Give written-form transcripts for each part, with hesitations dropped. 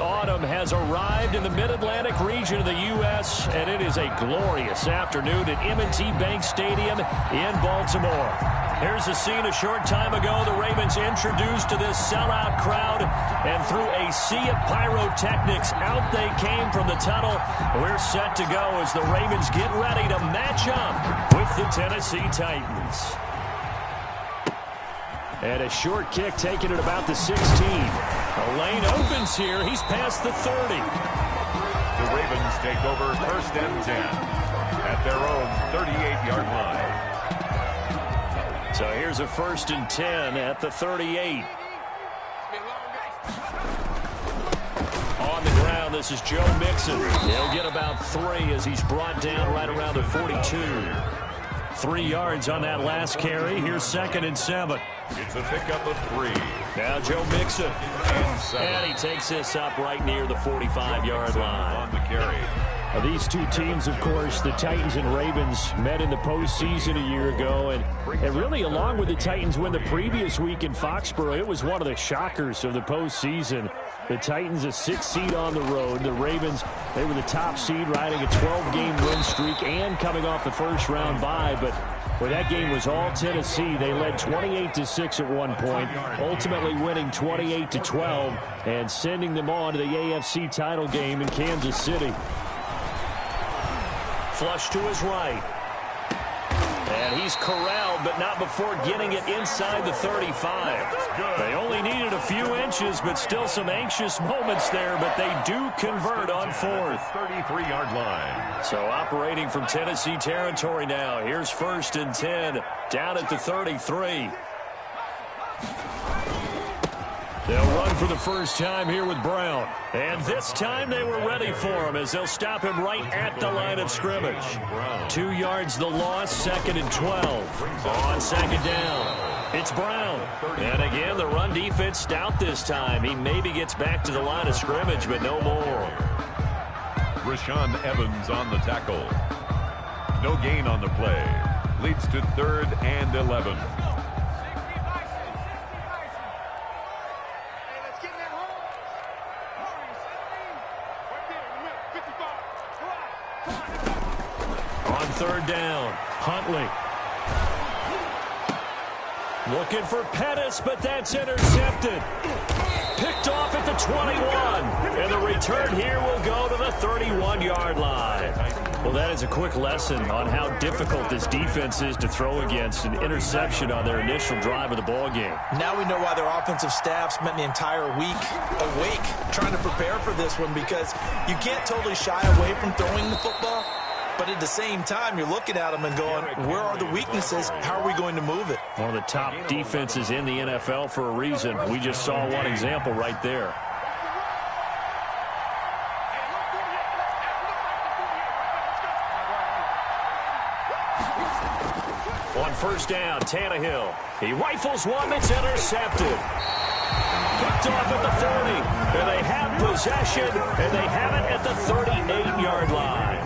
Autumn has arrived in the mid-Atlantic region of the U.S., and it is a glorious afternoon at M&T Bank Stadium in Baltimore. Here's a scene a short time ago. The Ravens introduced to this sellout crowd, and through a sea of pyrotechnics, out they came from the tunnel. We're set to go as the Ravens get ready to match up with the Tennessee Titans. And a short kick taken at about the 16. A lane opens here. He's past the 30. The Ravens take over 1st and 10 at their own 38-yard line. So here's a 1st and 10 at the 38. On the ground, this is Joe Mixon. He'll get about 3 as he's brought down right around the 42. 3 yards on that last carry. Here's 2nd and 7. It's a pickup of 3. Now Joe Mixon. And he takes this up right near the 45-yard line. On the carry. These two teams, of course, the Titans and Ravens, met in the postseason a year ago. And really, along with the Titans win the previous week in Foxborough, it was one of the shockers of the postseason. The Titans a 6th seed on the road. The Ravens, they were the top seed, riding a 12-game win streak and coming off the first-round bye. But where that game was all Tennessee, they led 28-6 at one point, ultimately winning 28-12 and sending them on to the AFC title game in Kansas City. Flush to his right. And he's corralled, but not before getting it inside the 35. They only needed a few inches, but still some anxious moments there, but they do convert on 4th. 33-yard line. So operating from Tennessee territory now. Here's 1st and 10, down at the 33. They'll run for the first time here with Brown. And this time they were ready for him as they'll stop him right at the line of scrimmage. 2 yards the loss, 2nd and 12. On 2nd down, it's Brown. And again, the run defense stout this time. He maybe gets back to the line of scrimmage, but no more. Rashaan Evans on the tackle. No gain on the play. Leads to 3rd and 11. On 3rd down, Huntley. Looking for Pettis, but that's intercepted. Picked off at the 21. And the return here will go to the 31-yard line. Well, that is a quick lesson on how difficult this defense is to throw against. An interception on their initial drive of the ballgame. Now we know why their offensive staff spent the entire week awake trying to prepare for this one, because you can't totally shy away from throwing the football. But at the same time, you're looking at them and going, where are the weaknesses? How are we going to move it? One of the top defenses in the NFL for a reason. We just saw one example right there. On 1st down, Tannehill. He rifles one that's intercepted. Picked off at the 40. And they have possession, and they have it at the 38-yard line.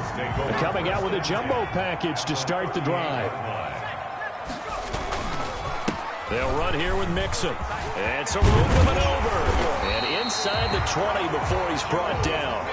Coming out with a jumbo package to start the drive. They'll run here with Mixon. And some room to maneuver. And inside the 20 before he's brought down.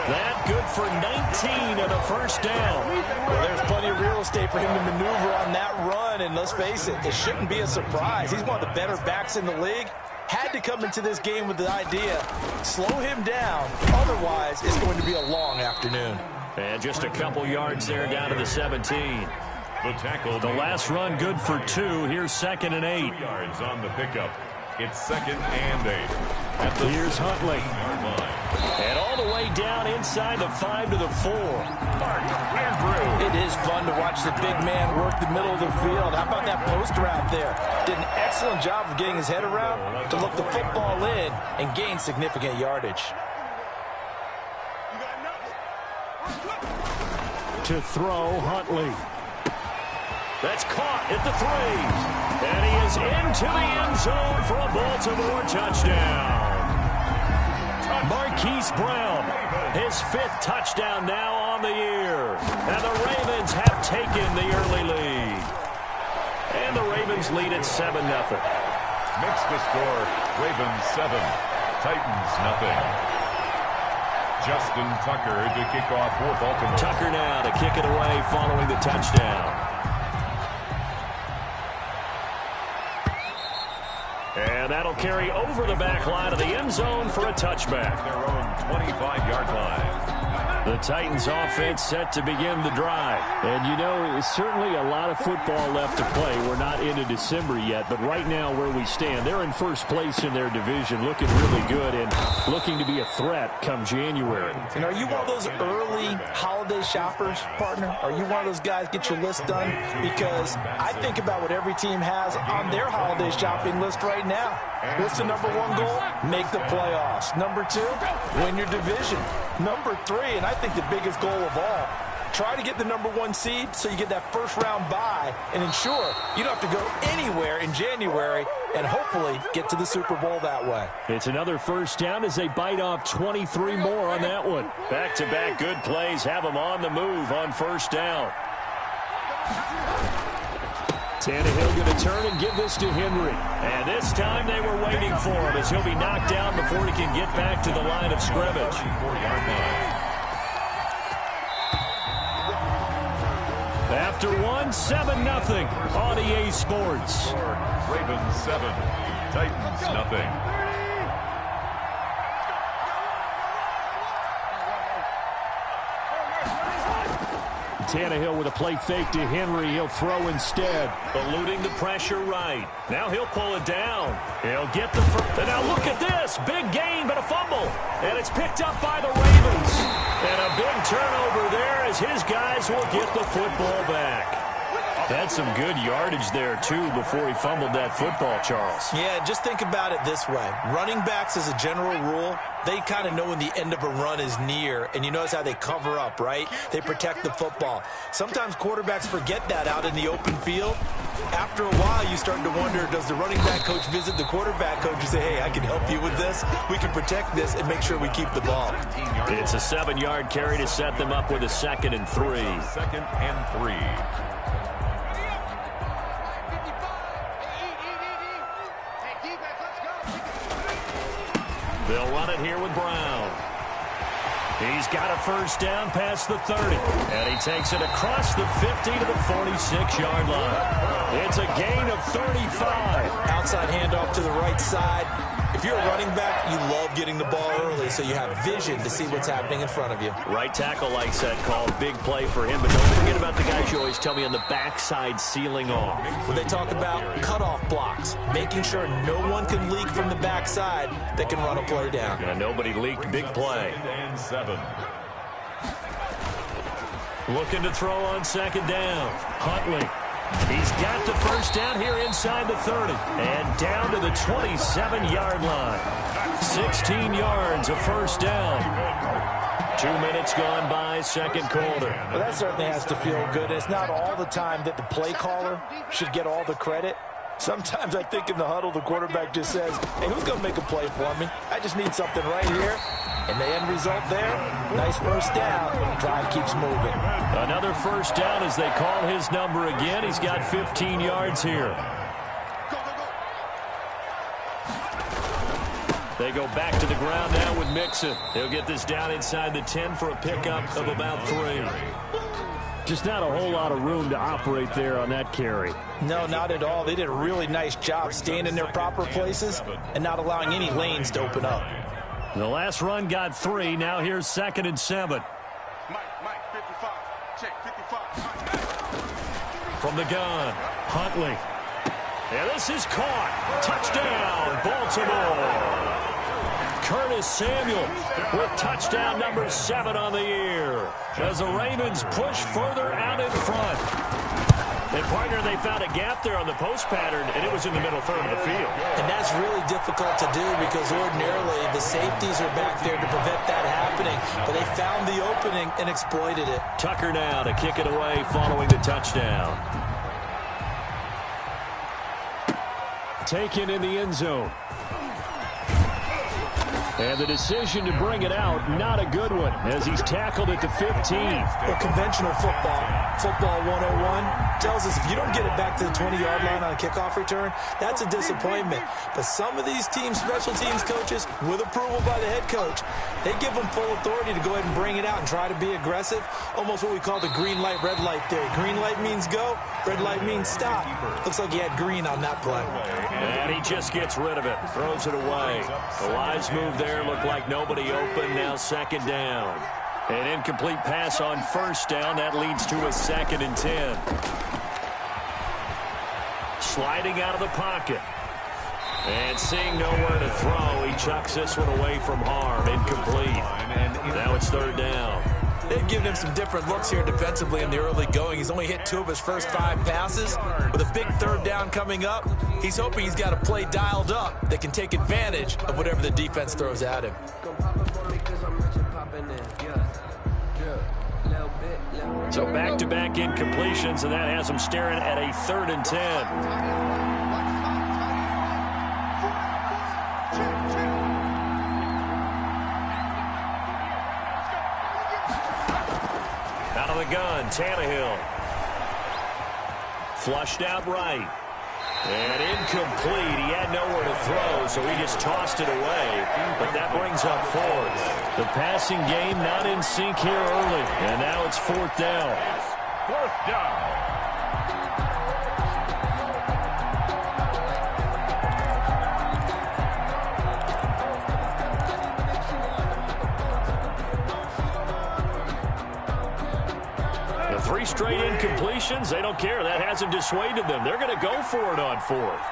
That good for 19 and a 1st down. Well, there's plenty of real estate for him to maneuver on that run. And let's face it, it shouldn't be a surprise. He's one of the better backs in the league. Had to come into this game with the idea, slow him down. Otherwise, it's going to be a long afternoon. And just a couple yards there down to the 17. The tackle. The last run good for 2. Here's 2nd and 8. Yards on the pickup. It's 2nd and 8. Here's Huntley. And all the way down inside the 5 to the 4. It is fun to watch the big man work the middle of the field. How about that post route there? Did an excellent job of getting his head around to look the football in and gain significant yardage. To throw, Huntley. That's caught at the 3. And he is into the end zone for a Baltimore touchdown. Marquise Brown, his 5th touchdown now on the year. And the Ravens have taken the early lead. And the Ravens lead at 7-0. Makes the score Ravens 7, Titans nothing. Justin Tucker to kick off for Baltimore. Tucker now to kick it away following the touchdown. And that'll carry over the back line of the end zone for a touchback. Their own 25-yard line. The Titans offense set to begin the drive. And, you know, it's certainly a lot of football left to play. We're not into December yet, but right now where we stand, they're in first place in their division, looking really good and looking to be a threat come January. And are you one of those early holiday shoppers, partner? Are you one of those guys get your list done? Because I think about what every team has on their holiday shopping list right now. What's the number one goal? Make the playoffs. Number two, win your division. Number three, and I think the biggest goal of all, try to get the number one seed so you get that first round bye and ensure you don't have to go anywhere in January and hopefully get to the Super Bowl that way. It's another first down as they bite off 23 more on that one. Back-to-back good plays have them on the move on first down. Tannehill going to turn and give this to Henry. And this time they were waiting for him as he'll be knocked down before he can get back to the line of scrimmage. After 7-0 on EA Sports. Ravens 7, Titans nothing. Tannehill with a play fake to Henry. He'll throw instead. Eluding the pressure right. Now he'll pull it down. He'll get the first. And now look at this. Big gain, but a fumble. And it's picked up by the Ravens. And a big turnover there as his guys will get the football back. Had some good yardage there, too, before he fumbled that football, Charles. Yeah, just think about it this way. Running backs, as a general rule, they kind of know when the end of a run is near, and you notice how they cover up, right? They protect the football. Sometimes quarterbacks forget that out in the open field. After a while, you start to wonder, does the running back coach visit the quarterback coach and say, hey, I can help you with this? We can protect this and make sure we keep the ball. It's a 7-yard carry to set them up with a 2nd and 3. 2nd and 3. They'll run it here with Brown. He's got a first down past the 30. And he takes it across the 50 to the 46-yard line. It's a gain of 35. Outside handoff to the right side. If you're a running back, you love getting the ball early so you have vision to see what's happening in front of you. Right tackle likes that call. Big play for him. But don't forget about the guys you always tell me on the backside sealing off. When they talk about cutoff blocks, making sure no one can leak from the backside that can run a play down. And nobody leaked. Big play. 7. Looking to throw on 2nd down. Huntley. He's got the first down here inside the 30. And down to the 27-yard line. 16 yards of first down. 2 minutes gone by, second quarter. Well, that certainly has to feel good. It's not all the time that the play caller should get all the credit. Sometimes I think in the huddle, the quarterback just says, hey, who's going to make a play for me? I just need something right here. And the end result there, nice first down. Drive keeps moving. Another first down as they call his number again. He's got 15 yards here. They go back to the ground now with Mixon. He'll get this down inside the 10 for a pickup of about 3. Just not a whole lot of room to operate there on that carry. No, not at all. They did a really nice job staying in their proper places and not allowing any lanes to open up. The last run got 3. Now here's 2nd and 7. Mike, 55. Check, 55. From the gun, Huntley. And this is caught. Touchdown, Baltimore. Curtis Samuel with touchdown number 7 on the year as the Ravens push further out in front. And, partner, they found a gap there on the post pattern, and it was in the middle third of the field. And that's really difficult to do because ordinarily the safeties are back there to prevent that happening. But they found the opening and exploited it. Tucker now to kick it away following the touchdown. Taken in the end zone. And the decision to bring it out, not a good one, as he's tackled at the 15. Well, conventional football 101, tells us if you don't get it back to the 20-yard line on a kickoff return, that's a disappointment. But some of these special teams coaches, with approval by the head coach, they give them full authority to go ahead and bring it out and try to be aggressive, almost what we call the green light, red light theory. Green light means go, red light means stop. Looks like he had green on that play. And he just gets rid of it, throws it away. The wise move there, looked like nobody open, now second down. An incomplete pass on first down, that leads to a 2nd and 10. Sliding out of the pocket. And seeing nowhere to throw, he chucks this one away from harm, incomplete. Now it's 3rd down. They've given him some different looks here defensively in the early going. He's only hit 2 of his first 5 passes. With a big 3rd down coming up, he's hoping he's got a play dialed up that can take advantage of whatever the defense throws at him. So back-to-back incompletions, and that has him staring at a 3rd and 10. Out of the gun, Tannehill. Flushed out right. And incomplete. He had nowhere to throw, so he just tossed it away. But that brings up 4th. The passing game not in sync here early. And now it's 4th down. 4th down. The 3 straight incompletions, they don't care. That hasn't dissuaded them. They're going to go for it on 4th.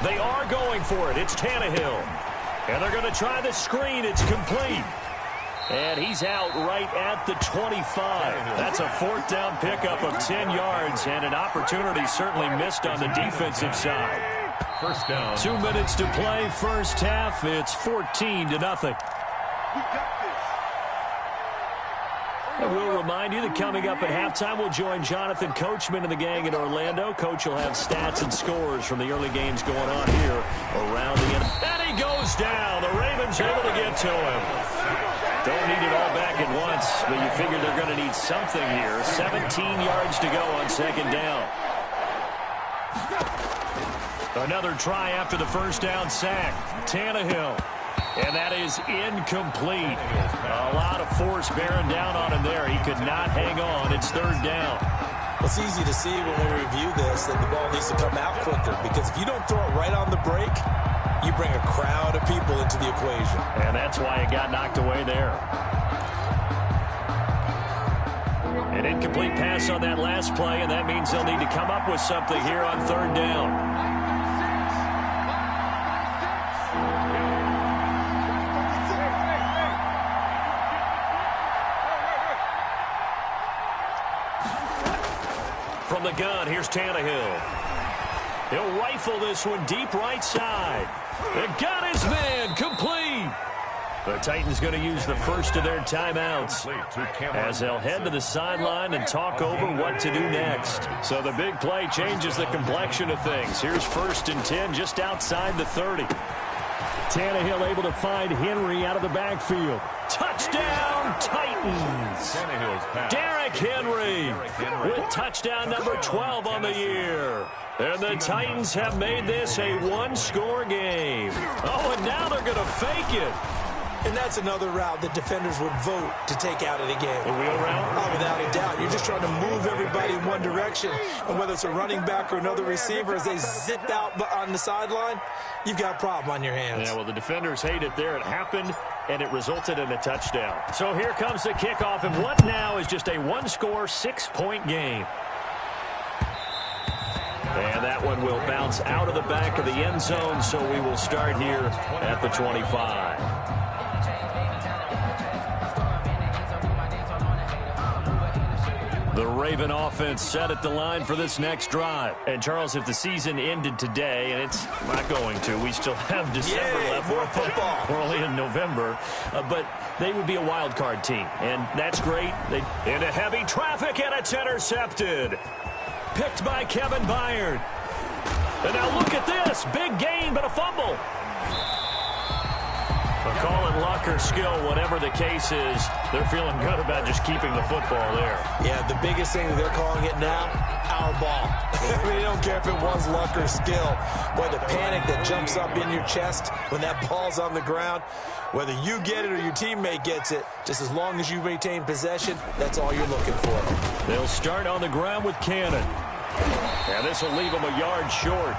They are going for it. It's Tannehill. And they're going to try the screen. It's complete. And he's out right at the 25. That's a 4th down pickup of 10 yards, and an opportunity certainly missed on the defensive side. First down. 2 minutes to play, first half. It's 14-0. And we'll remind you that coming up at halftime, we'll join Jonathan Coachman and the gang in Orlando. Coach will have stats and scores from the early games going on here around the end. And he goes down. The Ravens able to get to him. Don't need it all back at once, but you figure they're going to need something here. 17 yards to go on 2nd down. Another try after the first down sack. Tannehill. And that is incomplete. A lot of force bearing down on him there. He could not hang on. It's 3rd down. It's easy to see when we review this that the ball needs to come out quicker, because if you don't throw it right on the break, you bring a crowd of people into the equation. And that's why it got knocked away there. An incomplete pass on that last play, and that means they'll need to come up with something here on 3rd down. From the gun, here's Tannehill. He'll rifle this one deep right side. They got his man, complete. The Titans going to use the first of their timeouts as they'll head to the sideline and talk over what to do next. So the big play changes the complexion of things. Here's 1st and 10 just outside the 30. Tannehill able to find Henry out of the backfield. Touchdown, Titans! Derrick Henry with touchdown number 12 on the year. And the Titans have made this a 1-score game. Oh, and now they're going to fake it. And that's another route that defenders would vote to take out of the game. The wheel route? Oh, without a doubt. You're just trying to move everybody in one direction. And whether it's a running back or another receiver, as they zip out on the sideline, you've got a problem on your hands. Yeah, well, the defenders hate it there. It happened, and it resulted in a touchdown. So here comes the kickoff, and what now is just a 1-score, 6-point game. And that one will bounce out of the back of the end zone, so we will start here at the 25. The Raven offense set at the line for this next drive. And, Charles, if the season ended today, and it's not going to, we still have December left. More football. We're only in November. But they would be a wild card team, and that's great. Into heavy traffic, and it's intercepted. Picked by Kevin Byard. And now look at this. Big gain, but a fumble. But call it luck or skill, whatever the case is, they're feeling good about just keeping the football there. Yeah, the biggest thing that they're calling it now, our ball. They don't care if it was luck or skill. Boy, the panic that jumps up in your chest when that ball's on the ground, whether you get it or your teammate gets it, just as long as you maintain possession, that's all you're looking for. They'll start on the ground with Cannon. And this will leave them a yard short.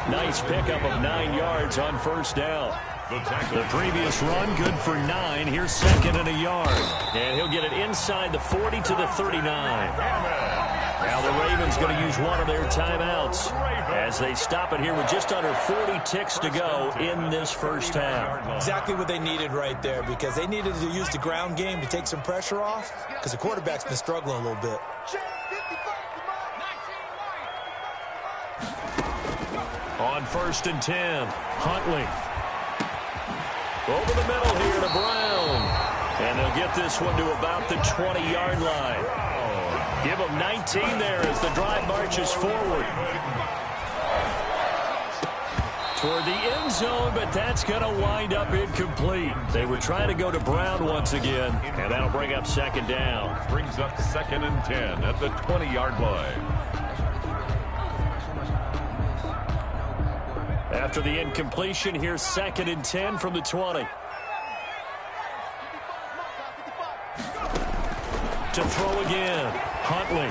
Nice pickup of 9 yards on first down. The previous run, good for 9. Here's second and a yard. And he'll get it inside the 40 to the 39. Now the Ravens going to use one of their timeouts as they stop it here with just under 40 ticks to go in this first half. Exactly what they needed right there, because they needed to use the ground game to take some pressure off, because the quarterback's been struggling a little bit. On first and 10, Huntley. Over the middle here to Brown. And they'll get this one to about the 20-yard line. Give them 19 there as the drive marches forward. Toward the end zone, but that's going to wind up incomplete. They were trying to go to Brown once again, and that'll bring up second down. Brings up second and 10 at the 20-yard line. After the incompletion, here's second and 10 from the 20. To throw again, Huntley.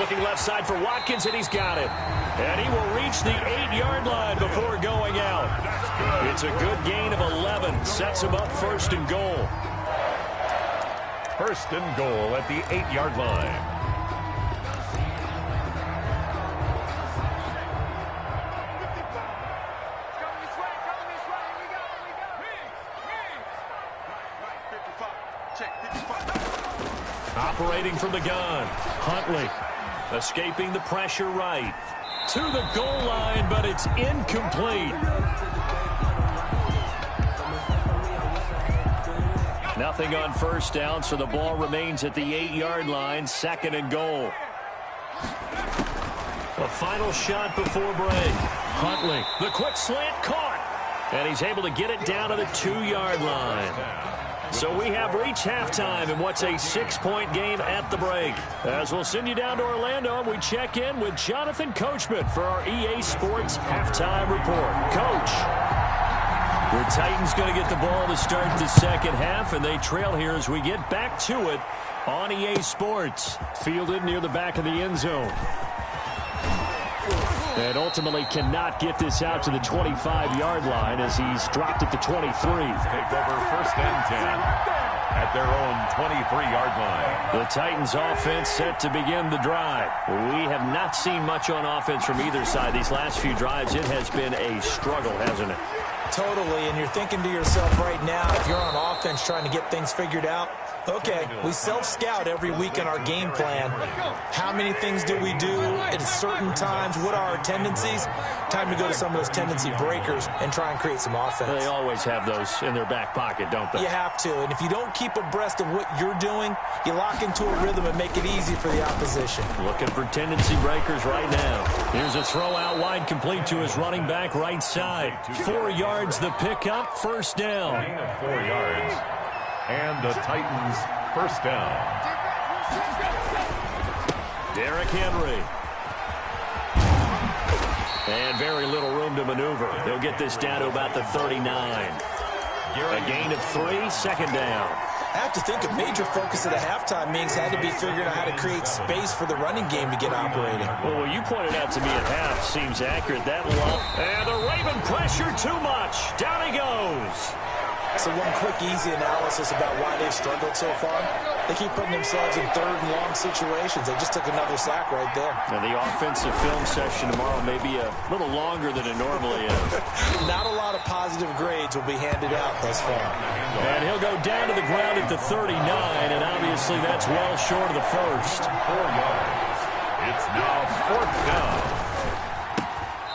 Looking left side for Watkins, and he's got it. And he will reach the 8-yard line before going out. It's a good gain of 11. Sets him up first and goal. First and goal at the 8-yard line. Operating from the gun, Huntley escaping the pressure right to the goal line, but it's incomplete. Nothing on first down, so the ball remains at the 8-yard line, second and goal. A final shot before break. Huntley, the quick slant caught, and he's able to get it down to the 2-yard line. So we have reached halftime in what's a 6-point game at the break. As we'll send you down to Orlando, and we check in with Jonathan Coachman for our EA Sports Halftime Report. Coach, the Titans going to get the ball to start the second half, and they trail here as we get back to it on EA Sports. Fielded near the back of the end zone. And ultimately cannot get this out to the 25-yard line as he's dropped at the 23. Take over first and 10 at their own 23-yard line. The Titans offense set to begin the drive. We have not seen much on offense from either side. These last few drives, it has been a struggle, hasn't it? Totally, and you're thinking to yourself right now, if you're on offense trying to get things figured out, okay, we self-scout every week in our game plan. How many things do we do at certain times? What are our tendencies? Time to go to some of those tendency breakers and try and create some offense. They always have those in their back pocket, don't they? You have to, and if you don't keep abreast of what you're doing, you lock into a rhythm and make it easy for the opposition. Looking for tendency breakers right now. Here's a throw out wide, complete to his running back right side. 4 yards the pickup, first down. Gain of 4 yards. And the Titans first down. Derrick Henry. And very little room to maneuver. They'll get this down to about the 39. A gain of 3, second down. I have to think a major focus of the halftime meetings had to be figuring out how to create space for the running game to get operating. Well, what you pointed out to me at half seems accurate. That low. And the Raven pressure too much. Down he goes. So one quick, easy analysis about why they've struggled so far. They keep putting themselves in third and long situations. They just took another sack right there. Now, the offensive film session tomorrow may be a little longer than it normally is. Not a lot of positive grades will be handed out thus far. And he'll go down to the ground at the 39, and obviously that's well short of the first. 4 yards. It's now fourth down.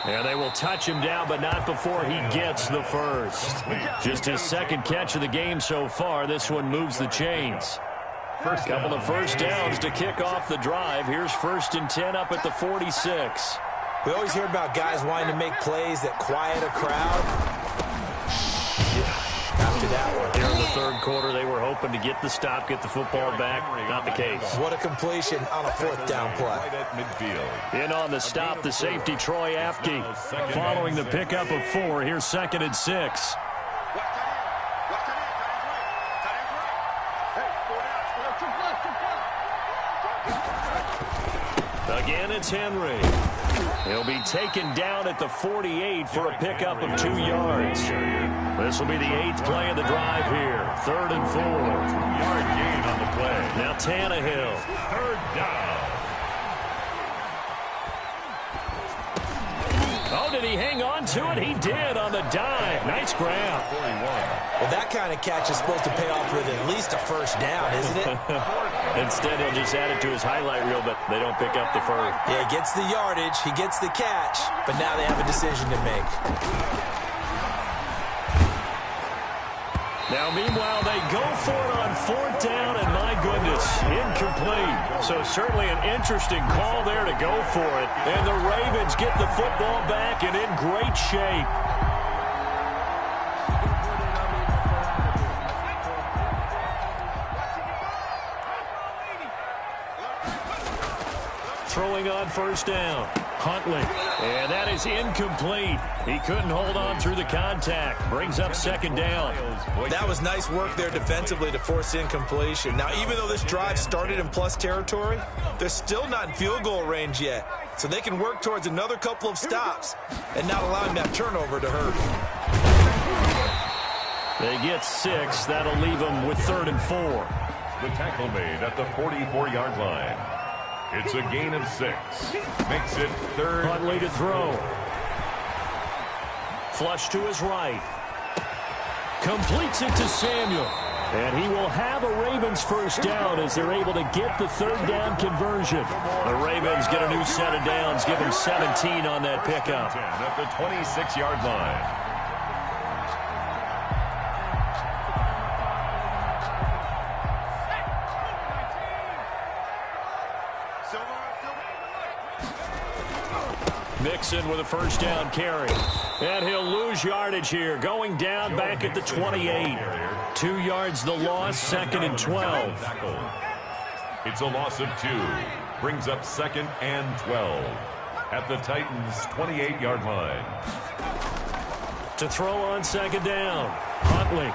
And they will touch him down, but not before he gets the first. Just his second catch of the game so far. This one moves the chains. First couple of first downs to kick off the drive. Here's first and 10 up at the 46. We always hear about guys wanting to make plays that quiet a crowd. Yeah, after that one. Here in the third quarter, they were hoping to get the stop, get the football back. Not the case. What a completion on a fourth down play. Right at midfield. In on the stop, the safety, Troy Apke. Following the pickup of 4, here's 2nd and 6. Again, it's Henry. He'll be taken down at the 48 for a pickup of 2 yards. This will be the 8th play of the drive here. 3rd and 4. 2-yard gain on the play. Now Tannehill. 3rd down. Oh, did he hang on to it? He did on the dive. Nice grab. 41. Well, that kind of catch is supposed to pay off with at least a first down, isn't it? Instead, he'll just add it to his highlight reel, but they don't pick up the first. Yeah, he gets the yardage, he gets the catch, but now they have a decision to make. Now, meanwhile, they go for it on 4th down, and my goodness, incomplete. So certainly an interesting call there to go for it. And the Ravens get the football back and in great shape. Throwing on 1st down. Huntley. And that is incomplete. He couldn't hold on through the contact. Brings up 2nd down. That was nice work there defensively to force incompletion. Now, even though this drive started in plus territory, they're still not in field goal range yet. So they can work towards another couple of stops and not allowing that turnover to hurt. They get 6. That'll leave them with 3rd and 4. The tackle made at the 44-yard line. It's a gain of 6. Makes it 3rd. Huntley to throw. Flush to his right. Completes it to Samuel. And he will have a Ravens first down as they're able to get the 3rd down conversion. The Ravens get a new set of downs. Give them 17 on that pickup. At the 26-yard line. Mixon with a first down carry. And he'll lose yardage here. Going down back at the 28. 2 yards the loss, 2nd and 12. It's a loss of 2. Brings up 2nd and 12. At the Titans' 28-yard line. To throw on 2nd down. Huntley.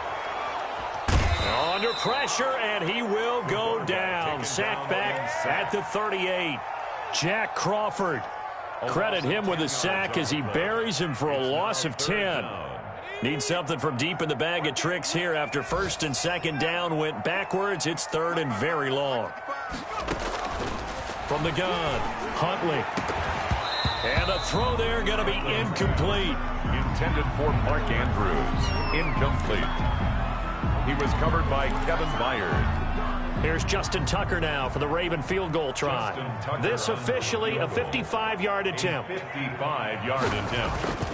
Under pressure, and he will go down. Sacked back at the 38. Jack Crawford. Credit him with a sack as he buries him for a loss of 10. Need something from deep in the bag of tricks here after 1st and 2nd down went backwards. It's 3rd and very long. From the gun, Huntley. And a throw there going to be incomplete. Intended for Mark Andrews. Incomplete. He was covered by Kevin Byard. Here's Justin Tucker now for the Raven field goal try. This officially a 55-yard attempt. 55-yard attempt.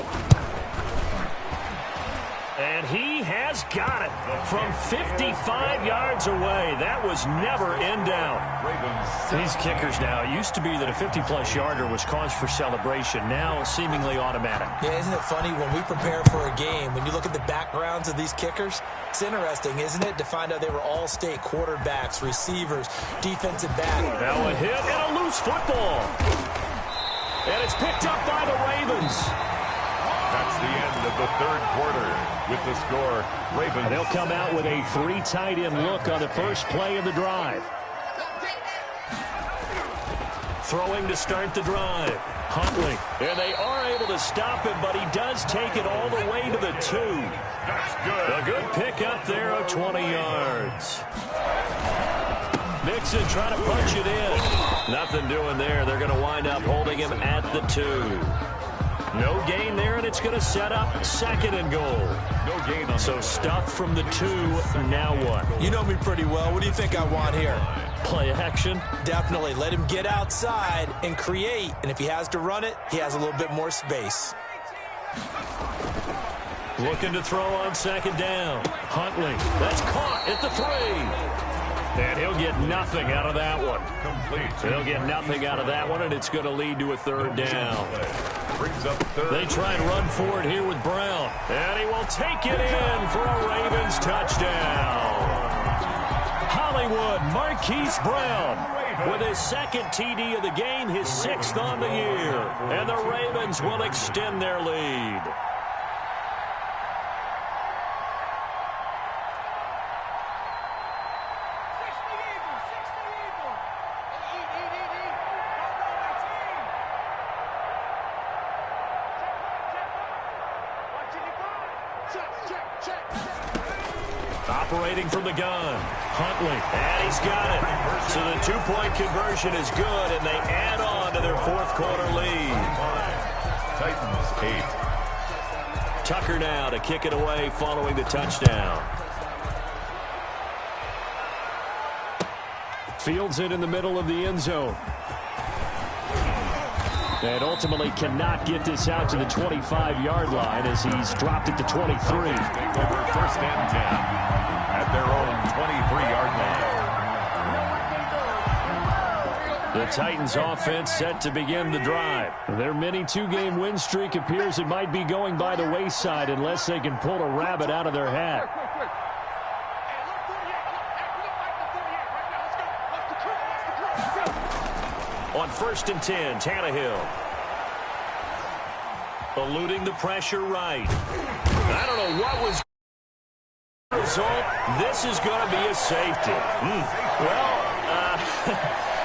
And he has got it from 55 yards away. That was never in doubt. These kickers now, it used to be that a 50-plus yarder was cause for celebration. Now seemingly automatic. Yeah, isn't it funny when we prepare for a game, when you look at the backgrounds of these kickers, it's interesting, isn't it, to find out they were all-state quarterbacks, receivers, defensive back. Now a hit and a loose football. And it's picked up by the Ravens. That's the end of the 3rd quarter with the score. Ravens. And they'll come out with a 3 tight end look on the first play of the drive. Throwing to start the drive. Huntley. And they are able to stop him, but he does take it all the way to the 2. That's good. A good pickup there of 20 yards. Mixon trying to punch it in. Nothing doing there. They're going to wind up holding him at the 2. No gain there, and it's going to set up 2nd and goal. No gain on So stuff from the 2. Now what? You know me pretty well. What do you think I want here? Play action? Definitely. Let him get outside and create. And if he has to run it, he has a little bit more space. Looking to throw on 2nd down. Huntley. That's caught at the 3. And he'll get nothing out of that one. Complete. He'll get nothing out of that one, and it's going to lead to a third down. Brings up third. They try and run for it here with Brown. And he will take it in for a Ravens touchdown. Hollywood Marquise Brown with his second TD of the game, his sixth on the year. And the Ravens will extend their lead. Operating from the gun, Huntley, and he's got it. So the two-point conversion is good, and they add on to their fourth-quarter lead. Titans 8. Tucker now to kick it away following the touchdown. Fields it in the middle of the end zone. And ultimately cannot get this out to the 25-yard line as he's dropped it to 23. Take over first and 10 at their own 23-yard line. The Titans offense set to begin the drive. Their mini two-game win streak appears it might be going by the wayside unless they can pull a rabbit out of their hat. On first and 10, Tannehill. Eluding the pressure right. I don't know what was the result. This is going to be a safety. Well,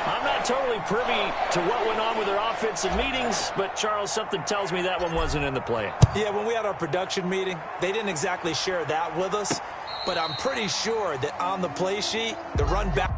I'm not totally privy to what went on with their offensive meetings, but, Charles, something tells me that one wasn't in the plan. Yeah, when we had our production meeting, they didn't exactly share that with us, but I'm pretty sure that on the play sheet, the run back